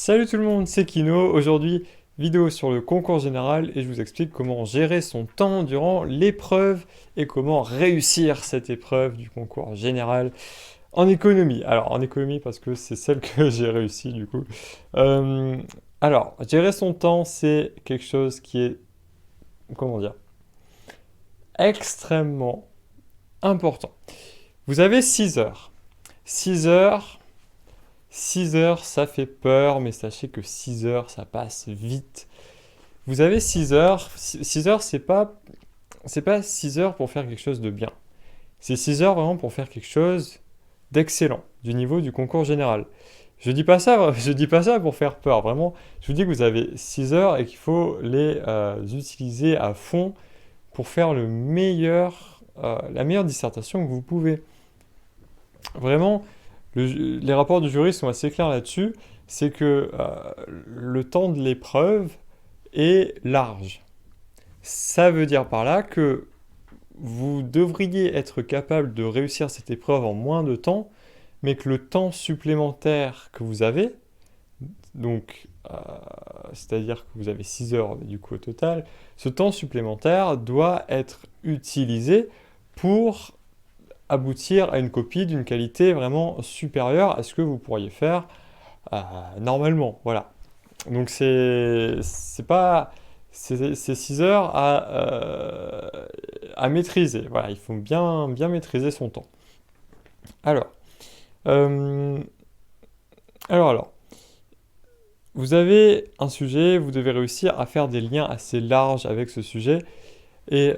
Salut tout le monde, c'est Kino. Aujourd'hui, vidéo sur le concours général et je vous explique comment gérer son temps durant l'épreuve et comment réussir cette épreuve du concours général en économie. Alors, en économie parce que c'est celle que j'ai réussi du coup. Euh, alors, gérer son temps, c'est quelque chose qui est, comment dire, extrêmement important. Vous avez 6 heures. 6 heures, 6 heures, ça fait peur, mais sachez que 6 heures, ça passe vite. Vous avez 6 heures. 6 heures, c'est pas 6 heures pour faire quelque chose de bien. C'est 6 heures vraiment pour faire quelque chose d'excellent, du niveau du concours général. Je dis pas ça, je dis pas ça pour faire peur, vraiment. Je vous dis que vous avez 6 heures et qu'il faut les utiliser à fond pour faire la meilleure dissertation que vous pouvez. Vraiment, les rapports du jury sont assez clairs là-dessus. C'est que le temps de l'épreuve est large. Ça veut dire par là que vous devriez être capable de réussir cette épreuve en moins de temps, mais que le temps supplémentaire que vous avez, donc c'est-à-dire que vous avez 6 heures du coup au total, ce temps supplémentaire doit être utilisé pour aboutir à une copie d'une qualité vraiment supérieure à ce que vous pourriez faire normalement. Voilà. Donc c'est pas c'est 6 heures à maîtriser. Voilà, il faut bien maîtriser son temps. Alors, euh, alors, vous avez un sujet, vous devez réussir à faire des liens assez larges avec ce sujet. Et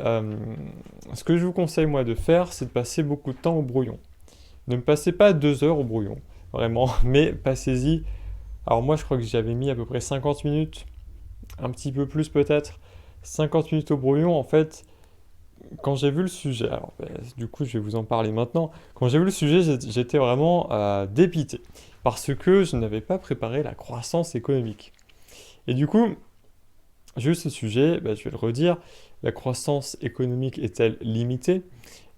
ce que je vous conseille moi de faire, c'est de passer beaucoup de temps au brouillon. Ne me passez pas 2 heures au brouillon, vraiment, mais passez-y. Alors moi, je crois que j'avais mis à peu près 50 minutes, un petit peu plus peut-être. 50 minutes au brouillon, en fait, quand j'ai vu le sujet, alors du coup je vais vous en parler maintenant, quand j'ai vu le sujet j'étais vraiment dépité, parce que je n'avais pas préparé la croissance économique. Et du coup, j'ai eu ce sujet, je vais le redire, la croissance économique est-elle limitée?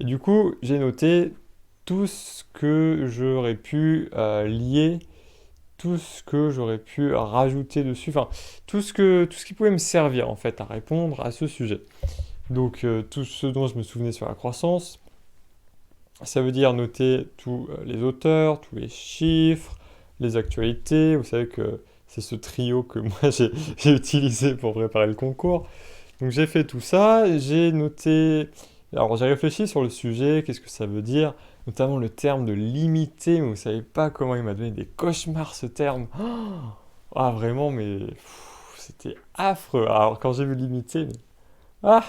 Et du coup, j'ai noté tout ce que j'aurais pu lier, tout ce que j'aurais pu rajouter dessus, enfin tout ce qui pouvait me servir en fait à répondre à ce sujet. Donc tout ce dont je me souvenais sur la croissance, ça veut dire noter tous les auteurs, tous les chiffres, les actualités. Vous savez que c'est ce trio que moi j'ai utilisé pour préparer le concours. Donc j'ai fait tout ça, j'ai noté... Alors j'ai réfléchi sur le sujet, qu'est-ce que ça veut dire, notamment le terme de limité, mais vous savez pas comment il m'a donné des cauchemars ce terme. Ah vraiment, mais c'était affreux. Alors quand j'ai vu limité, ah,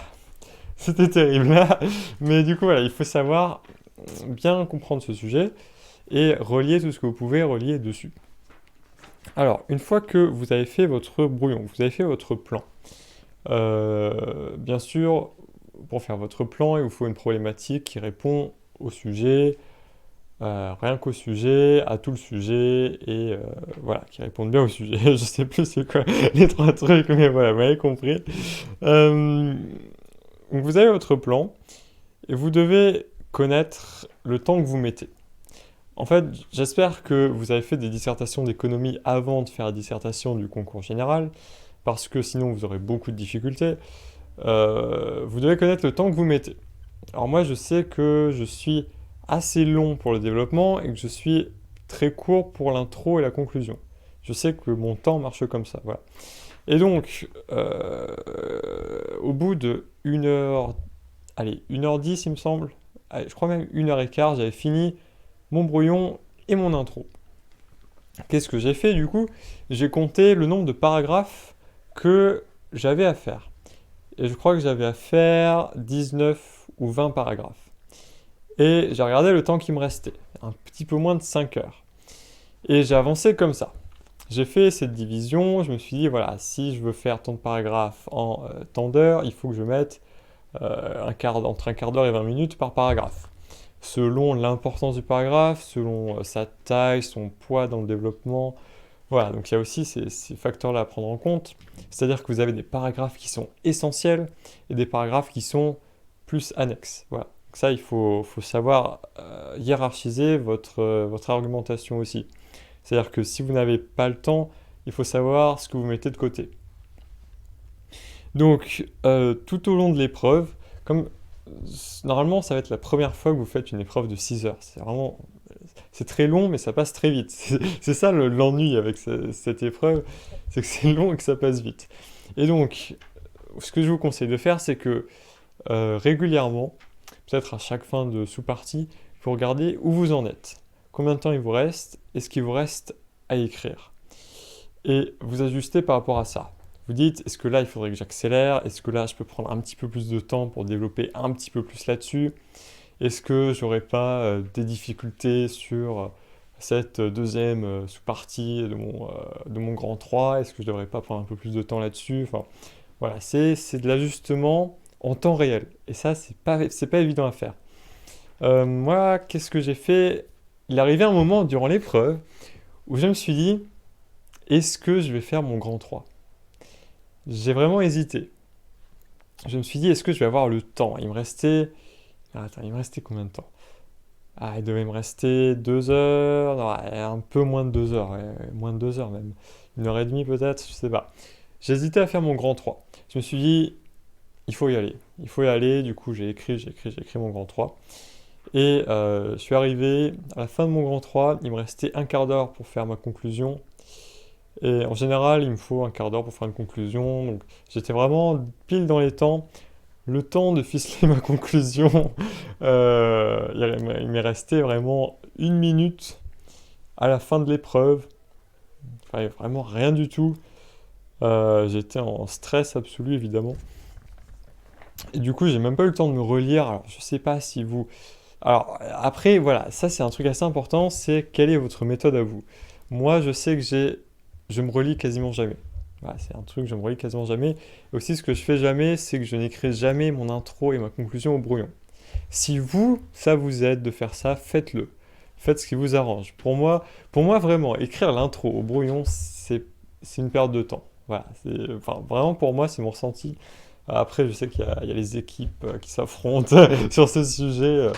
c'était terrible. Mais du coup, voilà, il faut savoir bien comprendre ce sujet et relier tout ce que vous pouvez relier dessus. Alors, une fois que vous avez fait votre brouillon, vous avez fait votre plan, bien sûr, pour faire votre plan, il vous faut une problématique qui répond au sujet, rien qu'au sujet, à tout le sujet, et voilà, qui répondent bien au sujet. Je sais plus c'est quoi les trois trucs, mais voilà, vous m'avez compris. Donc vous avez votre plan, et vous devez connaître le temps que vous mettez. En fait, j'espère que vous avez fait des dissertations d'économie avant de faire la dissertation du concours général, parce que sinon vous aurez beaucoup de difficultés. Vous devez connaître le temps que vous mettez. Alors moi, je sais que je suis assez long pour le développement et que je suis très court pour l'intro et la conclusion. Je sais que mon temps marche comme ça, voilà. Et donc, au bout de 1 heure, allez, 1h10 il me semble, allez, je crois même 1h15, j'avais fini mon brouillon et mon intro. Qu'est-ce que j'ai fait du coup? J'ai compté le nombre de paragraphes que j'avais à faire. Et je crois que j'avais à faire 19 ou 20 paragraphes. Et j'ai regardé le temps qui me restait, un petit peu moins de 5 heures. Et j'ai avancé comme ça. J'ai fait cette division, je me suis dit, voilà, si je veux faire tant de paragraphes en tant d'heures, il faut que je mette entre un quart d'heure et 20 minutes par paragraphe. Selon l'importance du paragraphe, selon sa taille, son poids dans le développement. Voilà, donc il y a aussi ces facteurs-là à prendre en compte. C'est-à-dire que vous avez des paragraphes qui sont essentiels et des paragraphes qui sont plus annexes. Voilà. Donc ça, il faut savoir hiérarchiser votre argumentation aussi. C'est-à-dire que si vous n'avez pas le temps, il faut savoir ce que vous mettez de côté. Donc, tout au long de l'épreuve, comme normalement, ça va être la première fois que vous faites une épreuve de 6 heures. C'est très long, mais ça passe très vite. C'est ça l'ennui avec cette épreuve, c'est que c'est long et que ça passe vite. Et donc, ce que je vous conseille de faire, c'est que régulièrement, peut-être à chaque fin de sous-partie, vous regardez où vous en êtes, combien de temps il vous reste et ce qu'il vous reste à écrire. Et vous ajustez par rapport à ça. Vous dites, est-ce que là, il faudrait que j'accélère? Est-ce que là, je peux prendre un petit peu plus de temps pour développer un petit peu plus là-dessus? Est-ce que j'aurais pas des difficultés sur cette deuxième sous-partie de mon grand 3? Est-ce que je devrais pas prendre un peu plus de temps là-dessus? Enfin, voilà, c'est de l'ajustement en temps réel. Et ça, c'est pas évident à faire. Moi, qu'est-ce que j'ai fait? Il arrivait un moment durant l'épreuve où je me suis dit, est-ce que je vais faire mon grand 3? J'ai vraiment hésité. Je me suis dit, est-ce que je vais avoir le temps? Attends, il me restait combien de temps? Ah, il devait me rester 2 heures, non, ouais, un peu moins de 2 heures, ouais, moins de 2 heures même. 1 heure et demie peut-être, je sais pas. J'ai hésité à faire mon grand 3. Je me suis dit, il faut y aller. Il faut y aller, du coup j'ai écrit mon grand 3. Et je suis arrivé à la fin de mon grand 3, il me restait un quart d'heure pour faire ma conclusion. Et en général, il me faut un quart d'heure pour faire une conclusion. Donc j'étais vraiment pile dans les temps. Le temps de ficeler ma conclusion, il m'est resté vraiment 1 minute à la fin de l'épreuve. Enfin, vraiment rien du tout. J'étais en stress absolu, évidemment. Et du coup, j'ai même pas eu le temps de me relire. Alors, je sais pas si vous... Alors, après, voilà, ça c'est un truc assez important, c'est quelle est votre méthode à vous. Moi, je sais que je me relis quasiment jamais. Voilà, c'est un truc, je me relis quasiment jamais. Et aussi, ce que je fais jamais, c'est que je n'écris jamais mon intro et ma conclusion au brouillon. Si vous, ça vous aide de faire ça, faites-le. Faites ce qui vous arrange. Pour moi vraiment, écrire l'intro au brouillon, c'est une perte de temps. Voilà, enfin, vraiment pour moi, c'est mon ressenti. Après, je sais qu'il y a les équipes qui s'affrontent sur ce sujet,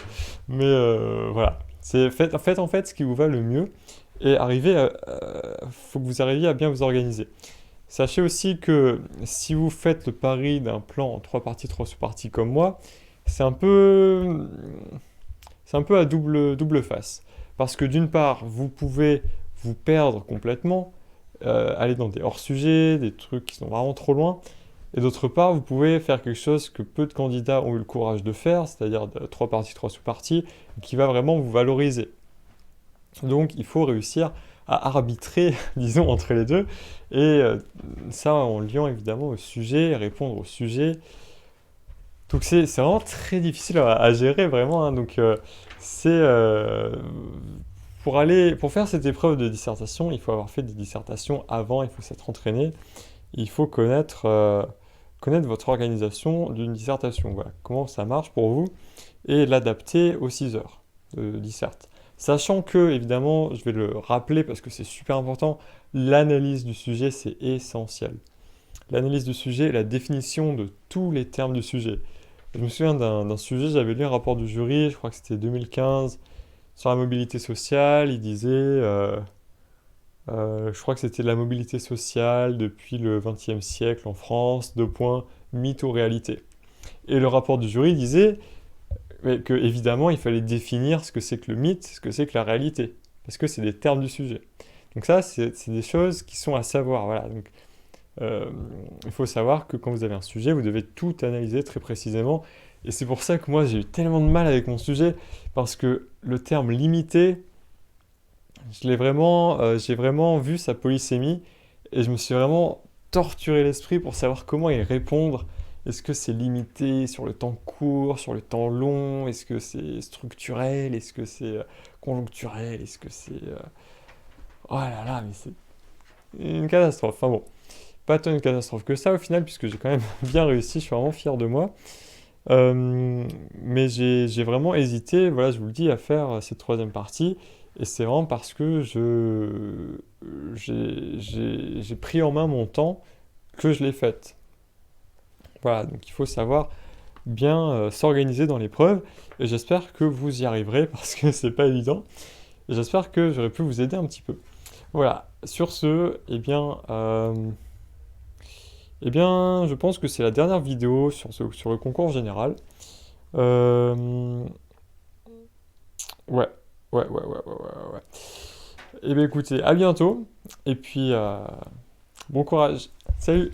mais voilà. Faites en fait ce qui vous va le mieux et faut que vous arriviez à bien vous organiser. Sachez aussi que si vous faites le pari d'un plan en 3 parties, 3 sous-parties comme moi, c'est un peu, c'est un peu à double face. Parce que d'une part, vous pouvez vous perdre complètement, aller dans des hors-sujets, des trucs qui sont vraiment trop loin. Et d'autre part, vous pouvez faire quelque chose que peu de candidats ont eu le courage de faire, c'est-à-dire 3 parties, 3 sous-parties, qui va vraiment vous valoriser. Donc il faut réussir à arbitrer, disons, entre les deux, et ça en liant évidemment au sujet, répondre au sujet. Donc c'est vraiment très difficile à gérer vraiment, hein. Donc c'est pour faire cette épreuve de dissertation, il faut avoir fait des dissertations avant, il faut s'être entraîné, il faut connaître votre organisation d'une dissertation. Voilà, comment ça marche pour vous et l'adapter aux 6 heures de disserte. Sachant que, évidemment, je vais le rappeler parce que c'est super important, l'analyse du sujet, c'est essentiel. L'analyse du sujet et la définition de tous les termes du sujet. Je me souviens d'un sujet, j'avais lu un rapport du jury, je crois que c'était 2015, sur la mobilité sociale. Il disait, je crois que c'était la mobilité sociale depuis le XXe siècle en France, mythe ou réalité. Et le rapport du jury disait que évidemment il fallait définir ce que c'est que le mythe, ce que c'est que la réalité, parce que c'est des termes du sujet. Donc ça, c'est des choses qui sont à savoir. Voilà. Donc, il faut savoir que quand vous avez un sujet, vous devez tout analyser très précisément. Et c'est pour ça que moi j'ai eu tellement de mal avec mon sujet, parce que le terme limité, j'ai vraiment vu sa polysémie, et je me suis vraiment torturé l'esprit pour savoir comment y répondre. Est-ce que c'est limité sur le temps court, sur le temps long? Est-ce que c'est structurel? Est-ce que c'est conjoncturel? Est-ce que c'est... Oh là là, mais c'est une catastrophe. Enfin bon, pas tant une catastrophe que ça au final, puisque j'ai quand même bien réussi, je suis vraiment fier de moi. Mais j'ai vraiment hésité, voilà, je vous le dis, à faire cette troisième partie. Et c'est vraiment parce que j'ai pris en main mon temps que je l'ai faite. Voilà, donc il faut savoir bien s'organiser dans l'épreuve. Et j'espère que vous y arriverez parce que c'est pas évident. Et j'espère que j'aurais pu vous aider un petit peu. Voilà. sur ce, je pense que c'est la dernière vidéo sur le concours général. Euh, ouais, ouais. Eh bien écoutez, à bientôt, et puis bon courage. Salut!